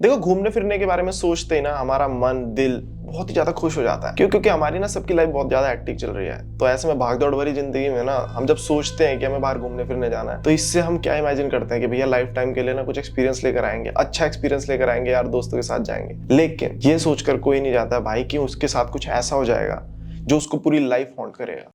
देखो, घूमने फिरने के बारे में सोचते ही ना हमारा मन दिल बहुत ही ज्यादा खुश हो जाता है। क्योंकि हमारी ना सबकी लाइफ बहुत ज्यादा हेक्टिक चल रही है। तो ऐसे में भागदौड़ भरी जिंदगी में ना हम जब सोचते हैं कि हमें बाहर घूमने फिरने जाना है, तो इससे हम क्या इमेजिन करते हैं कि भैया लाइफ टाइम के लिए ना कुछ एक्सपीरियंस लेकर आएंगे, अच्छा एक्सपीरियंस लेकर आएंगे, यार दोस्तों के साथ जाएंगे। लेकिन ये सोचकर कोई नहीं जाता भाई कि उसके साथ कुछ ऐसा हो जाएगा जो उसको पूरी लाइफ हॉन्ट करेगा।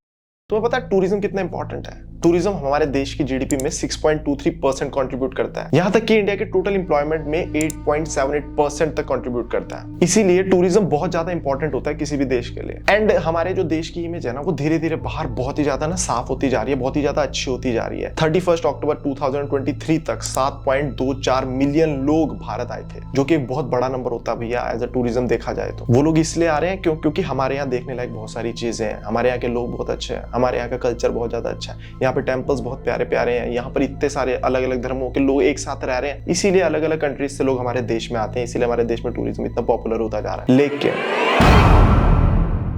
तुम्हें पता है टूरिज्म कितना इंपॉर्टेंट है? टूरिज्म हमारे देश की जीडीपी में 6.23% कंट्रीब्यूट करता है। यहां तक कि इंडिया के टोटल एम्प्लॉयमेंट में 8.78% तक कंट्रीब्यूट करता है। इसीलिए टूरिज्म बहुत ज्यादा इंपॉर्टेंट होता है किसी भी देश के लिए। एंड हमारे जो देश की इमेज है ना, वो धीरे धीरे बाहर बहुत ही ज्यादा ना साफ होती जा रही है, बहुत ही ज्यादा अच्छी होती जा रही है। 31 अक्टूबर 2023 तक 7.24 मिलियन लोग भारत आए थे, जो कि एक बहुत बड़ा नंबर होता है भैया एज अ टूरिज्म देखा जाए तो। वो लोग इसलिए आ रहे हैं क्योंकि हमारे यहाँ देखने लायक बहुत सारी चीजें हैं, हमारे यहाँ के लोग बहुत अच्छे हैं, हमारे यहाँ का कल्चर बहुत ज्यादा अच्छा है, यहाँ पे टेम्पल्स बहुत प्यारे प्यारे हैं, यहाँ पर इतने सारे अलग अलग धर्मों के लोग एक साथ रह रहे हैं। इसीलिए अलग अलग कंट्रीज से लोग हमारे देश में आते हैं, इसीलिए हमारे देश में टूरिज्म इतना पॉपुलर होता जा रहा है। लेकिन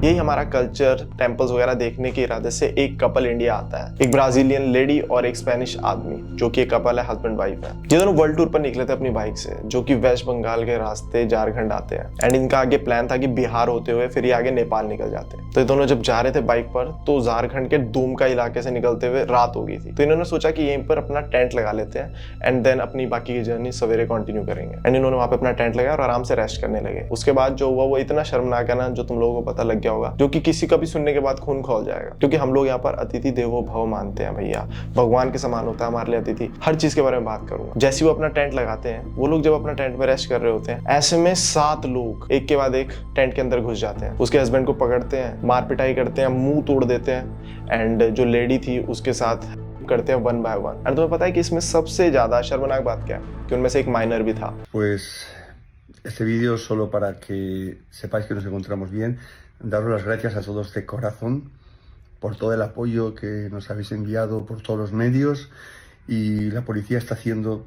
यही हमारा कल्चर टेम्पल्स वगैरह देखने के इरादे से एक कपल इंडिया आता है, एक ब्राजीलियन लेडी और एक स्पेनिश आदमी, जो कि एक कपल है, हस्बैंड वाइफ है। ये दोनों वर्ल्ड टूर पर निकले थे अपनी बाइक से, जो कि वेस्ट बंगाल के रास्ते झारखंड आते हैं। एंड इनका आगे प्लान था कि बिहार होते हुए फिर ये आगे नेपाल निकल जाते हैं। तो ये दोनों जब जा रहे थे बाइक पर, तो झारखंड के दुमका इलाके से निकलते हुए रात हो गई थी। तो इन्होंने सोचा कि यहीं पर अपना टेंट लगा लेते हैं एंड देन अपनी बाकी की जर्नी सवेरे कंटिन्यू करेंगे। एंड इन्होंने वहां पे अपना टेंट लगाया और आराम से रेस्ट करने लगे। उसके बाद जो हुआ वो इतना शर्मनाक है ना, जो तुम लोगों को पता लग गया होगा, जो कि किसी का भी सुनने के बाद खून खौल जाएगा। क्योंकि हम लोग यहाँ पर अतिथि देवो भव मानते हैं भैया, भगवान के समान होता है हमारे लिए अतिथि। हर चीज के बारे में बात करूंगा। जैसे वो अपना टेंट लगाते हैं, वो लोग जब अपना टेंट में रेस्ट कर रहे होते हैं, ऐसे में 7 लोग एक के बाद एक टेंट के अंदर घुस जाते हैं, उसके हस्बैंड को पकड़ते हैं, मार पिटाई करते हैं, मुंह तोड़ देते हैं एंड जो लेडी थी उसके साथ करते हैं 1 बाय 1। और तुम्हें पता है कि इसमें सबसे ज्यादा शर्मनाक बात क्या है? कि उनमें से एक माइनर भी था। Pues este vídeo solo para que sepáis que nos encontramos bien, daros las gracias a todos de corazón por todo el apoyo que nos habéis enviado por todos los medios y la policía está haciendo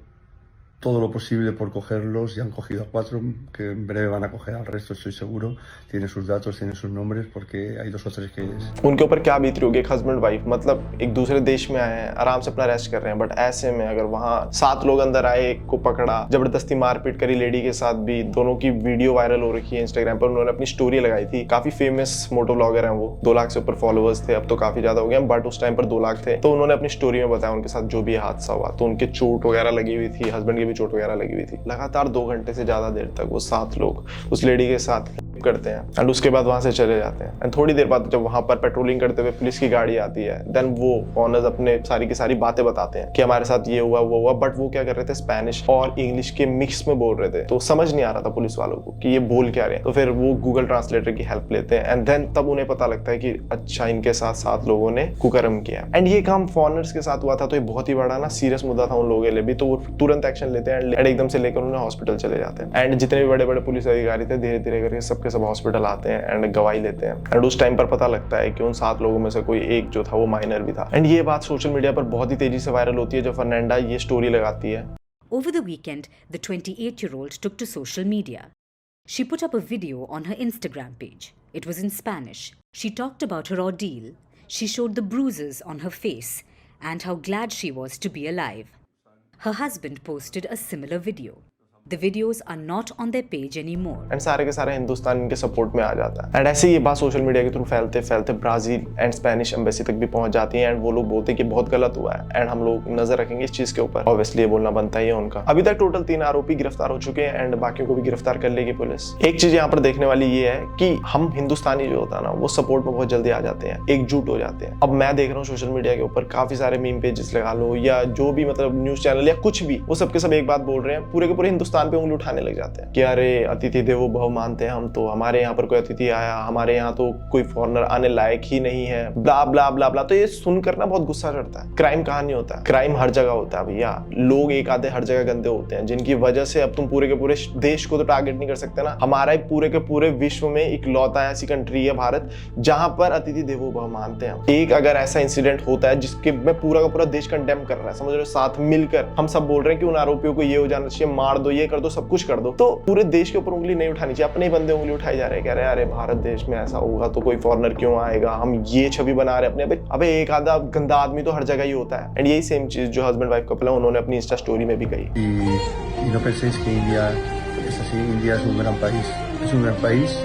todo lo posible por cogerlos. Ya han cogido a 4, que en breve van a coger al resto, estoy seguro. Tiene sus datos, tiene sus nombres, porque hay 2 o 3 que उनके ऊपर क्या बीत रही होगी, एक husband wife, मतलब एक दूसरे देश में आए हैं, आराम से अपना रेस्ट कर रहे हैं, बट ऐसे में अगर वहाँ 7 लोग अंदर आए, एक को पकड़ा, जबरदस्ती मारपीट करी लेडी के साथ भी। दोनों की वीडियो वायरल हो रखी है इंस्टाग्राम पर, उन्होंने अपनी स्टोरी लगाई थी। काफी फेमस मोटो ब्लॉगर हैं वो, 2 लाख से ऊपर फॉलोअर्स थे, अब तो काफी ज्यादा हो गए, बट उस टाइम पर 2 लाख थे। तो उन्होंने अपनी स्टोरी में बताया उनके साथ जो भी हादसा हुआ। तो उनके चोट वगैरह लगी हुई थी, हस्बैंड की भी चोट वगैरह लगी हुई थी। लगातार 2 घंटे से ज्यादा देर तक वो 7 लोग उस लेडी के साथ करते हैं एंड उसके बाद वहां से चले जाते हैं। एंड थोड़ी देर बाद जब वहां पर पेट्रोलिंग करते हुए पुलिस की गाड़ी आती है, देन वो ऑनर्स अपने सारी की सारी बातें बताते हैं कि हमारे साथ ये हुआ वो हुआ। बट वो क्या कर रहे थे, स्पेनिश और इंग्लिश के मिक्स में बोल रहे थे, तो समझ नहीं आ रहा था पुलिस वालों को कि ये बोल क्या रहे हैं। तो फिर वो गूगल ट्रांसलेटर की हेल्प लेते हैं एंड देन तब उन्हें पता लगता है कि अच्छा इनके साथ 7 लोगों ने कुकर्म किया। एंड ये काम फॉरेनर्स के साथ हुआ था, तो ये बहुत ही बड़ा ना सीरियस मुद्दा था उन लोगों के लिए भी। तो वो तुरंत एक्शन लेते हैं एंड एकदम से लेकर उन्हें हॉस्पिटल चले जाते हैं। एंड जितने भी बड़े बड़े पुलिस अधिकारी थे, धीरे धीरे करके सबके सब हॉस्पिटल आते हैं एंड गवाही लेते हैं। एंड उस टाइम पर पता लगता है कि उन 7 लोगों में से कोई एक जो था वो माइनर भी था। एंड ये बात सोशल मीडिया पर बहुत ही तेजी से वायरल होती है जब फर्नांडा ये स्टोरी लगाती है। Over the weekend, the 28-year-old took to social media. She put up a video on her Instagram page. It was in Spanish. She talked about her ordeal. She showed the bruises on her face and how glad she was to be alive. Her husband posted a similar video. The videos are not on their page anymore. And सारे के सारे हिंदुस्तान इनके support में आ जाता है। And ऐसे ये बात सोशल मीडिया के थ्रू फैलते फैलते ब्राजील एंड स्पेनिश एम्बेसी तक भी पहुंच जाती है एंड वो लोग बोलते हैं कि बहुत गलत हुआ है एंड हम लोग नजर रखेंगे इस चीज के ऊपर। ऑब्वियसली ये बोलना बनता ही है उनका। अभी तक टोटल 3 आरोपी गिरफ्तार हो चुके हैं एंड बाकियों को भी गिरफ्तार कर लेगी पुलिस। एक चीज यहाँ पर देखने वाली ये है कि हम हिंदुस्तानी जो होता है ना, वो सपोर्ट में बहुत जल्दी आ जाते हैं, एकजुट हो जाते हैं। अब मैं देख रहा हूँ सोशल मीडिया के ऊपर काफी सारे मीम पेजेस लगा लो या जो भी मतलब न्यूज चैनल या कुछ भी, वो सबके सब एक बात बोल रहे हैं, पूरे के पूरे हिंदुस्तान पे उंगली उठाने लग जाते हैं कि अरे अतिथि देवो भव मानते हैं हम, तो हमारे यहाँ पर कोई अतिथि आया, हमारे यहाँ तो कोई फॉरेनर आने लायक ही नहीं है, ब्ला ब्ला ब्ला ब्ला। तो ये सुनकर ना बहुत गुस्सा चढ़ता है। क्राइम कहाँ नहीं होता है, क्राइम हर जगह होता है भैया। लोग एक आधे हर जगह गंदे होते हैं, जिनकी वजह से अब तुम पूरे के पूरे देश को तो टारगेट नहीं कर सकते ना। हमारा ही पूरे के पूरे विश्व में इकलौता ऐसी कंट्री है भारत, जहां पर अतिथि देवो भव मानते हैं। एक अगर ऐसा इंसिडेंट होता है जिसके में पूरा का पूरा देश कंडेम कर रहा है, समझ रहे हो, साथ मिलकर हम सब बोल रहे हैं कि उन आरोपियों को ये हो जाना चाहिए, मार दो, ये कर दो, सब कुछ कर दो, तो पूरे देश के ऊपर उंगली नहीं उठानी चाहिए। अपने ही बंदे उंगली उठाई जा रहे हैं, कह रहे हैं अरे भारत देश में ऐसा होगा तो कोई फॉरेनर क्यों आएगा, हम ये छवि बना रहे अपने। अबे एक आधा गंदा आदमी तो हर जगह ही होता है। एंड यही सेम चीज जो हस्बैंड वाइफ कपल है उन्होंने अपनी इंस्टा स्टोरी में भी कही। y no penséis que India es así, India es un gran país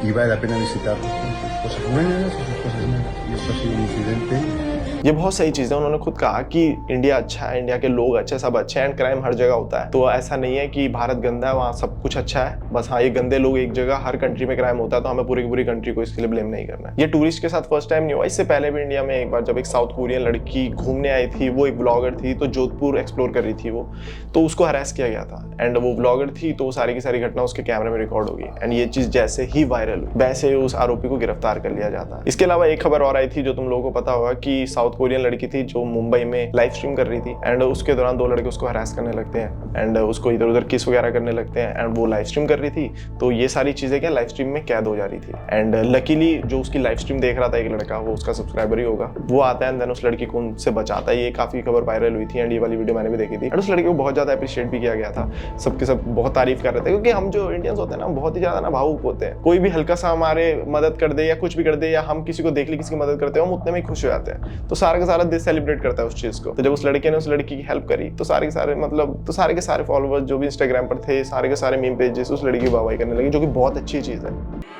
y vale la pena visitarlo, con sus cosas buenas y sus cosas malas. Y esto ha sido un incidente. ये बहुत सही चीज़ है। उन्होंने खुद कहा कि India अच्छा है, इंडिया के लोग अच्छे, सब अच्छे हैं, एंड क्राइम हर जगह होता है। तो ऐसा नहीं है कि भारत गंदा है, वहाँ सब कुछ अच्छा है। बस हाँ, ये गंदे लोग एक जगह, हर कंट्री में क्राइम होता है, तो हमें पूरी की पूरी कंट्री को इसके लिए ब्लेम नहीं करना है। ये टूरिस्ट के साथ फर्स्ट टाइम नहीं हुआ, इससे पहले भी इंडिया में एक बार जब एक साउथ कोरियन लड़की घूमने आई थी, वो एक ब्लॉगर थी, तो जोधपुर एक्सप्लोर कर रही थी वो, तो उसको हरास किया गया था। एंड वो ब्लॉगर थी, तो सारी की सारी घटना उसके कैमरे में रिकॉर्ड होगी। एंड ये चीज़ जैसे ही वायरल हुई, वैसे उस आरोपी को गिरफ्तार कर लिया जाता है। इसके अलावा एक खबर और आई थी जो तुम लोगों को पता होगा कि साउथ कोरियन लड़की थी जो मुंबई में लाइव स्ट्रीम कर रही थी, एंड उसके दौरान 2 लड़के उसको हरास करने लगते हैं, एंड उसको इधर उधर किस वगैरह करने लगते हैं, एंड वो लाइव स्ट्रीम कर रही थी। तो ये सारी चीजें क्या लाइव स्ट्रीम में कैद हो जा रही थी। एंड लकीली जो उसकी लाइव स्ट्रीम देख रहा था एक लड़का, वो उसका सब्सक्राइबर ही होगा, वो आता है एंड देन उस लड़की को उनसे बचाता है। ये काफी खबर वायरल हुई थी, एंड ये वाली वीडियो मैंने भी देखी थी, एंड उस लड़के को बहुत ज्यादा अप्रिशिएट भी किया गया था। सबके सब बहुत तारीफ कर रहे थे, क्योंकि हम जो इंडियंस होते हैं ना, बहुत ही ज्यादा ना भावुक होते हैं। कोई भी हल्का सा हमारे मदद कर दे या कुछ भी कर दे, या हम किसी को देख ले किसी की मदद करते हो, हम उतने में खुश हो जाते हैं। तो सारा का सारा देश सेलिब्रेट करता है उस चीज को। तो जब उस लड़के ने उस लड़की की हेल्प करी, तो सारे के सारे मतलब तो सारे के सारे फॉलोअर्स जो भी इंस्टाग्राम पर थे, सारे के सारे मीम पेजेस उस लड़की की वाहवाही करने लगे, जो कि बहुत अच्छी चीज है।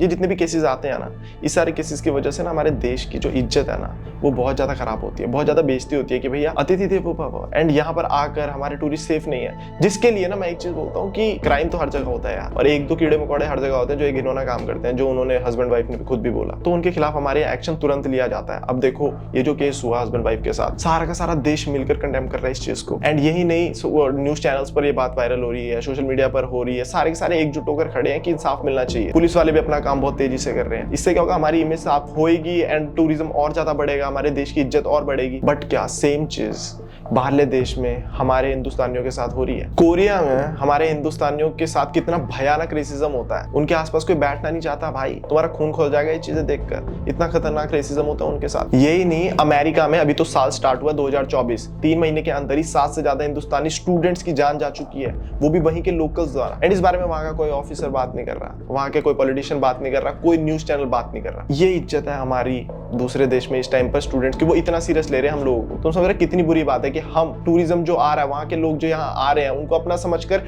ये जितने भी केसेस आते हैं ना, इस सारे केसेस की वजह से ना हमारे देश की जो इज्जत है ना, वो बहुत ज्यादा खराब होती है, बहुत ज्यादा बेइज्जती होती है कि भैया अतिथि देवो भव, एंड यहाँ पर आकर हमारे टूरिस्ट सेफ नहीं है। जिसके लिए ना मैं एक चीज बोलता हूँ कि क्राइम तो हर जगह होता है यार, और एक दो कीड़े मकोड़े हर जगह होते हैं जो एक घिनौना काम करते हैं, जो उन्होंने हस्बैंड वाइफ ने खुद भी बोला, तो उनके खिलाफ हमारे एक्शन तुरंत लिया जाता है। अब देखो ये जो केस हुआ हस्बैंड वाइफ के साथ, सारा का सारा देश मिलकर कंडेम कर रहा है इस चीज को। एंड यही नहीं, न्यूज चैनल्स पर ये बात वायरल हो रही है, सोशल मीडिया पर हो रही है, सारे के सारे एकजुट होकर खड़े हैं कि इंसाफ मिलना चाहिए। पुलिस वाले भी अपना काम बहुत तेजी से कर रहे हैं। इससे क्या होगा, हमारी इमेज साफ होएगी एंड टूरिज्म और ज्यादा बढ़ेगा, हमारे देश की इज्जत और बढ़ेगी। बट क्या सेम चीज बाहरले देश में हमारे हिंदुस्तानियों के साथ हो रही है? कोरिया में हमारे हिंदुस्तानियों के साथ कितना भयानक रेसिज्म होता है, उनके आसपास कोई बैठना नहीं चाहता भाई, तुम्हारा खून खोल जाएगा ये चीजें देखकर, इतना खतरनाक रेसिज्म होता है उनके साथ। यही नहीं, अमेरिका में अभी तो साल स्टार्ट हुआ 2024, 3 महीने के अंदर ही 7 से ज्यादा हिंदुस्तानी स्टूडेंट्स की जान जा चुकी है, वो भी वहीं के लोकल्स द्वारा। एंड इस बारे में वहां का कोई ऑफिसर बात नहीं कर रहा, वहां के कोई पॉलिटिशियन बात नहीं कर रहा, कोई न्यूज चैनल बात नहीं कर रहा। ये इज्जत है हमारी दूसरे देश में इस टाइम पर स्टूडेंट्स की, वो इतना सीरियस ले रहे हैं हम लोगों को। तुम समझ रहे कितनी बुरी बात है कि हम टूरिज्म जो आ रहा है, वहां के लोग जो यहाँ आ रहे हैं, उनको अपना समझकर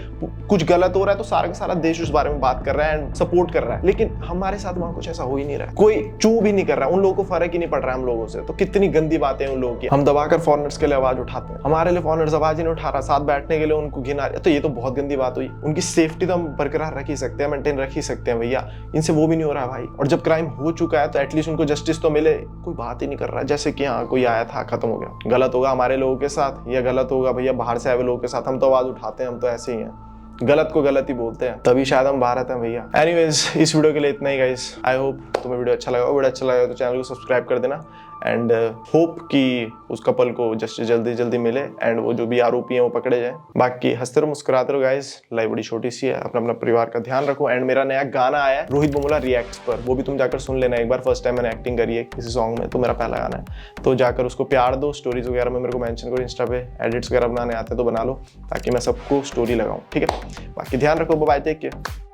कुछ गलत हो रहा है तो सारा का सारा देश उस बारे में बात कर रहा है एंड सपोर्ट कर रहा है। लेकिन हमारे साथ वहां कुछ ऐसा हो ही नहीं रहा है, कोई चू भी नहीं कर रहा है, उन लोगों को फर्क ही नहीं पड़ रहा है हम लोगों से। तो कितनी गंदी बातें उन लोगों की, हम दबाकर फॉरेनर्स के लिए आवाज उठाते हैं, हमारे लिए फॉरेनर्स आवाज ही नहीं उठा रहा, साथ बैठने के लिए उनको घिना रहा। तो ये तो बहुत गंदी बात हुई। उनकी सेफ्टी तो हम बरकरार रख ही सकते हैं, मेंटेन रख ही सकते हैं भैया, इनसे वो भी नहीं हो रहा भाई। और जब क्राइम हो चुका है तो एटलीस्ट उनको जस्टिस तो मिले, कोई बात ही नहीं कर रहा है, जैसे कि हाँ कोई आया था खत्म हो गया। गलत होगा हमारे लोगों के साथ या गलत होगा भैया बाहर से आए लोगों के साथ, हम तो आवाज उठाते हैं, हम तो ऐसे ही हैं, गलत को गलत ही बोलते हैं, तभी शायद हम भारत हैं भैया। एनीवेज इस वीडियो के लिए इतना ही गाइस, आई होप तुम्हें वीडियो अच्छा लगा। वीडियो अच्छा लगा तो चैनल को सब्सक्राइब कर देना, एंड होप कि उस कपल को जस्टिस जल्दी जल्दी मिले एंड वो जो भी आरोपी हैं वो पकड़े जाए। बाकी हंसते रहो मुस्कुराते रहो गाइस, लाइफ बड़ी छोटी सी है, अपना अपना परिवार का ध्यान रखो। एंड मेरा नया गाना आया है रोहित बोमुला रिएक्ट्स पर, वो भी तुम जाकर सुन लेना एक बार, फर्स्ट टाइम मैंने एक्टिंग करी है किसी सॉन्ग में, तो मेरा पहला गाना है, तो जाकर उसको प्यार दो। स्टोरीज वगैरह में मेरे को मेंशन करो, इंस्टा पे एडिट्स वगैरह बनाने आते तो बना लो, ताकि मैं सबको स्टोरी लगाऊं, ठीक है। बाकी ध्यान रखो, बाय, टेक केयर।